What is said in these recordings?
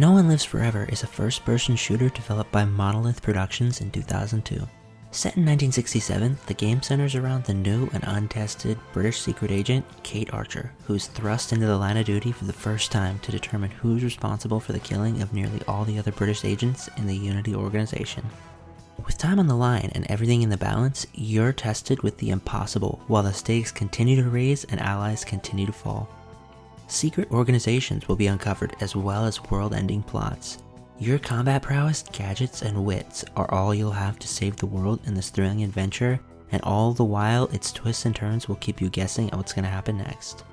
No One Lives Forever is a first-person shooter developed by Monolith Productions in 2002. Set in 1967, the game centers around the new and untested British secret agent, Kate Archer, who is thrust into the line of duty for the first time to determine who's responsible for the killing of nearly all the other British agents in the Unity organization. With time on the line and everything in the balance, you're tested with the impossible while the stakes continue to raise and allies continue to fall. Secret organizations will be uncovered as well as world-ending plots. Your combat prowess, gadgets, and wits are all you'll have to save the world in this thrilling adventure, and all the while its twists and turns will keep you guessing at what's going to happen next.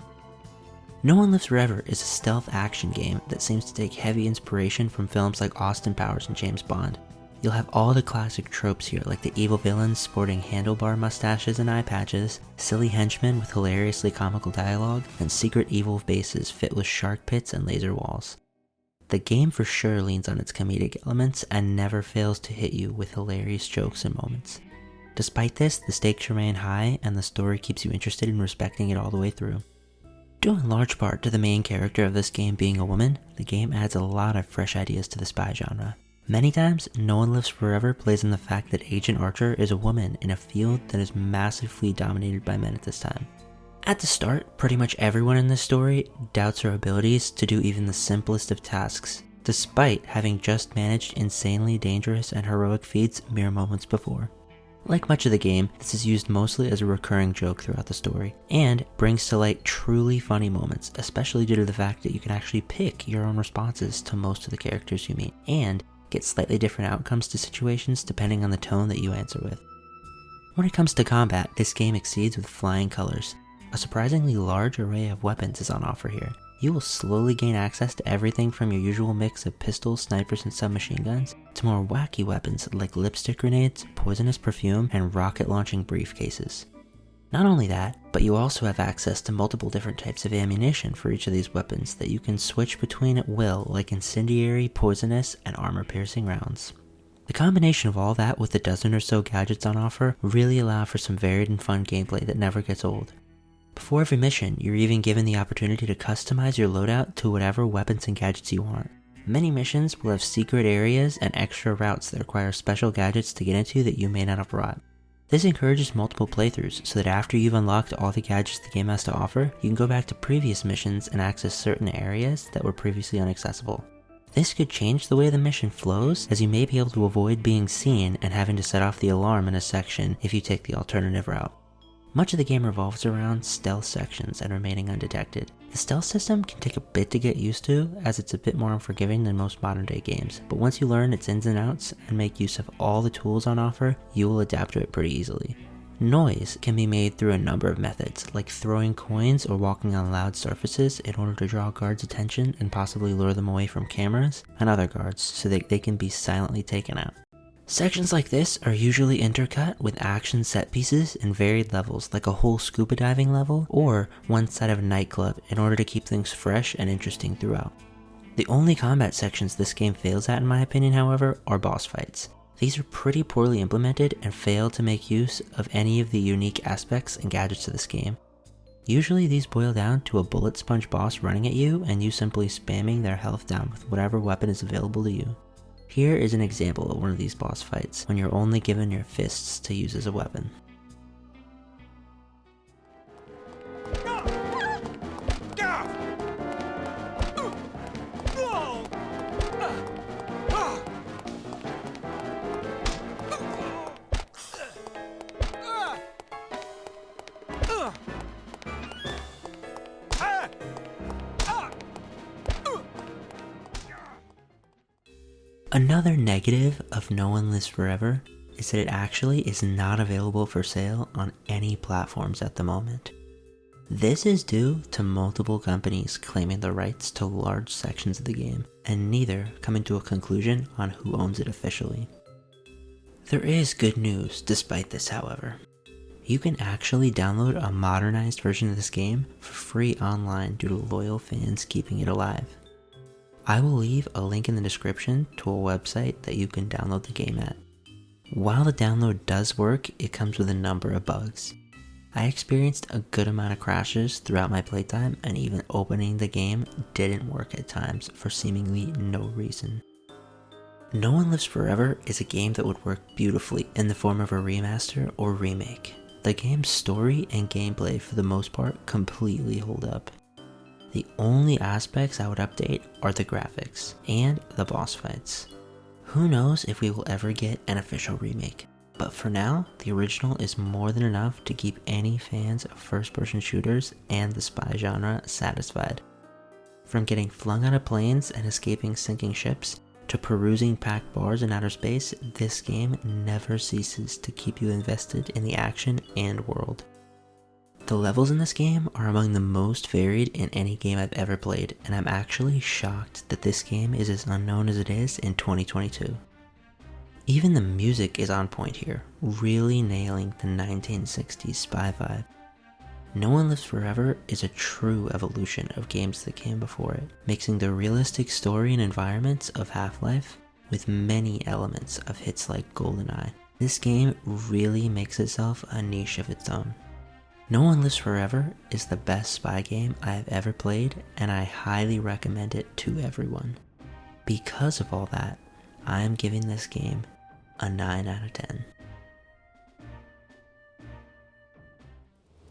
No One Lives Forever is a stealth action game that seems to take heavy inspiration from films like Austin Powers and James Bond. You'll have all the classic tropes here, like the evil villains sporting handlebar mustaches and eye patches, silly henchmen with hilariously comical dialogue, and secret evil bases fit with shark pits and laser walls. The game for sure leans on its comedic elements and never fails to hit you with hilarious jokes and moments. Despite this, the stakes remain high and the story keeps you interested in respecting it all the way through. Due in large part to the main character of this game being a woman, the game adds a lot of fresh ideas to the spy genre. Many times, No One Lives Forever plays on the fact that Agent Archer is a woman in a field that is massively dominated by men at this time. At the start, pretty much everyone in this story doubts her abilities to do even the simplest of tasks, despite having just managed insanely dangerous and heroic feats mere moments before. Like much of the game, this is used mostly as a recurring joke throughout the story, and brings to light truly funny moments, especially due to the fact that you can actually pick your own responses to most of the characters you meet, and get slightly different outcomes to situations depending on the tone that you answer with. When it comes to combat, this game exceeds with flying colors. A surprisingly large array of weapons is on offer here. You will slowly gain access to everything from your usual mix of pistols, snipers, and submachine guns, to more wacky weapons like lipstick grenades, poisonous perfume, and rocket-launching briefcases. Not only that, but you also have access to multiple different types of ammunition for each of these weapons that you can switch between at will, like incendiary, poisonous, and armor-piercing rounds. The combination of all that with the dozen or so gadgets on offer really allow for some varied and fun gameplay that never gets old. Before every mission, you're even given the opportunity to customize your loadout to whatever weapons and gadgets you want. Many missions will have secret areas and extra routes that require special gadgets to get into that you may not have brought. This encourages multiple playthroughs so that after you've unlocked all the gadgets the game has to offer, you can go back to previous missions and access certain areas that were previously inaccessible. This could change the way the mission flows, as you may be able to avoid being seen and having to set off the alarm in a section if you take the alternative route. Much of the game revolves around stealth sections and remaining undetected. The stealth system can take a bit to get used to, as it's a bit more unforgiving than most modern day games, but once you learn its ins and outs and make use of all the tools on offer, you will adapt to it pretty easily. Noise can be made through a number of methods, like throwing coins or walking on loud surfaces in order to draw guards' attention and possibly lure them away from cameras and other guards so that they can be silently taken out. Sections like this are usually intercut with action set pieces in varied levels, like a whole scuba diving level or one side of a nightclub, in order to keep things fresh and interesting throughout. The only combat sections this game fails at, in my opinion, however, are boss fights. These are pretty poorly implemented and fail to make use of any of the unique aspects and gadgets of this game. Usually these boil down to a bullet sponge boss running at you and you simply spamming their health down with whatever weapon is available to you. Here is an example of one of these boss fights, when you're only given your fists to use as a weapon. Another negative of No One Lives Forever is that it actually is not available for sale on any platforms at the moment. This is due to multiple companies claiming the rights to large sections of the game, and neither coming to a conclusion on who owns it officially. There is good news despite this, however. You can actually download a modernized version of this game for free online due to loyal fans keeping it alive. I will leave a link in the description to a website that you can download the game at. While the download does work, it comes with a number of bugs. I experienced a good amount of crashes throughout my playtime, and even opening the game didn't work at times for seemingly no reason. No One Lives Forever is a game that would work beautifully in the form of a remaster or remake. The game's story and gameplay for the most part completely hold up. The only aspects I would update are the graphics and the boss fights. Who knows if we will ever get an official remake, but for now, the original is more than enough to keep any fans of first-person shooters and the spy genre satisfied. From getting flung out of planes and escaping sinking ships, to perusing packed bars in outer space, this game never ceases to keep you invested in the action and world. The levels in this game are among the most varied in any game I've ever played, and I'm actually shocked that this game is as unknown as it is in 2022. Even the music is on point here, really nailing the 1960s spy vibe. No One Lives Forever is a true evolution of games that came before it, mixing the realistic story and environments of Half-Life with many elements of hits like GoldenEye. This game really makes itself a niche of its own. No One Lives Forever is the best spy game I have ever played, and I highly recommend it to everyone. Because of all that, I am giving this game a 9 out of 10.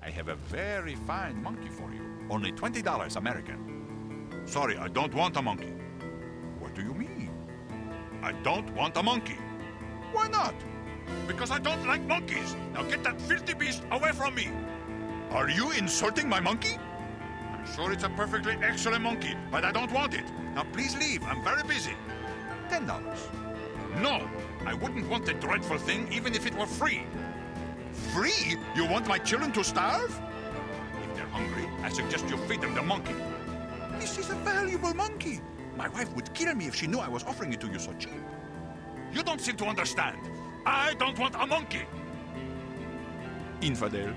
I have a very fine monkey for you. Only $20 American. Sorry, I don't want a monkey. What do you mean? I don't want a monkey. Why not? Because I don't like monkeys. Now get that filthy beast away from me. Are you insulting my monkey? I'm sure it's a perfectly excellent monkey, but I don't want it. Now please leave. I'm very busy. $10. No, I wouldn't want the dreadful thing even if it were free. Free? You want my children to starve? If they're hungry, I suggest you feed them the monkey. This is a valuable monkey. My wife would kill me if she knew I was offering it to you so cheap. You don't seem to understand. I don't want a monkey. Infidel.